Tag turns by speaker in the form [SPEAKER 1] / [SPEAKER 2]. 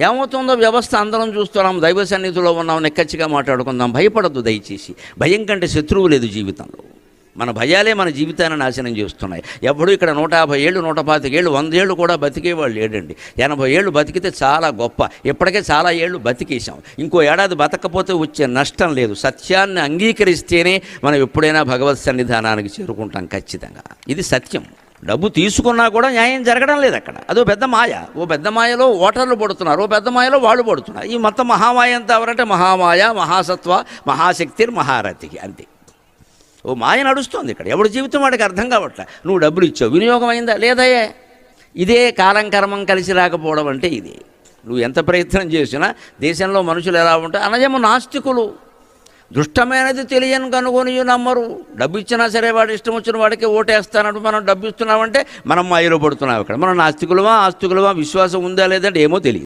[SPEAKER 1] ఏమవుతుందో వ్యవస్థ అందరం చూస్తున్నాం, దైవ సన్నిధిలో ఉన్నాం, నిక్కచ్చిగా మాట్లాడుకుందాం. భయపడద్దు దయచేసి. భయం కంటే శత్రువు లేదు జీవితంలో. మన భయాలే మన జీవితాన్ని నాశనం చేస్తున్నాయి. ఎప్పుడు ఇక్కడ 150 ఏళ్ళు 125 ఏళ్ళు 100 ఏళ్ళు కూడా బతికేవాళ్ళు లేడండి. 80 ఏళ్ళు బతికితే చాలా గొప్ప. ఇప్పటికే చాలా ఏళ్ళు బతికేసాం. ఇంకో ఏడాది బతకపోతే వచ్చే నష్టం లేదు. సత్యాన్ని అంగీకరిస్తేనే మనం ఎప్పుడైనా భగవత్ సన్నిధానానికి చేరుకుంటాం ఖచ్చితంగా. ఇది సత్యం. డబ్బు తీసుకున్నా కూడా న్యాయం జరగడం లేదు అక్కడ. అదో పెద్ద మాయ. ఓ పెద్ద మాయలో ఓటర్లు పడుతున్నారు, ఓ పెద్ద మాయలో వాళ్ళు పడుతున్నారు. ఈ మొత్తం మహామాయ అంతా ఎవరంటే మహామాయ, మహాసత్వ, మహాశక్తి, మహారథి, అంతే. ఓ మాయ నడుస్తుంది ఇక్కడ. ఎవడి జీవితం వాడికి అర్థం కావట్లే. నువ్వు డబ్బులు ఇచ్చావు, వినియోగం అయిందా లేదయ్యే. ఇదే కాలం కర్మం కలిసి రాకపోవడం అంటే ఇదే. నువ్వు ఎంత ప్రయత్నం చేసినా దేశంలో మనుషులు ఎలా ఉంటారు? అనజము నాస్తికులు. దుష్టమైనది తెలియని కనుగొని నమ్మరు. డబ్బు ఇచ్చినా సరే వాడు ఇష్టం వచ్చిన వాడికి ఓటేస్తానంటూ మనం డబ్బు ఇస్తున్నామంటే మనం మాయలో పడుతున్నాం. ఇక్కడ మనం నాస్తికులమా ఆస్తికులమా, విశ్వాసం ఉందా లేదంటే ఏమో తెలియదు.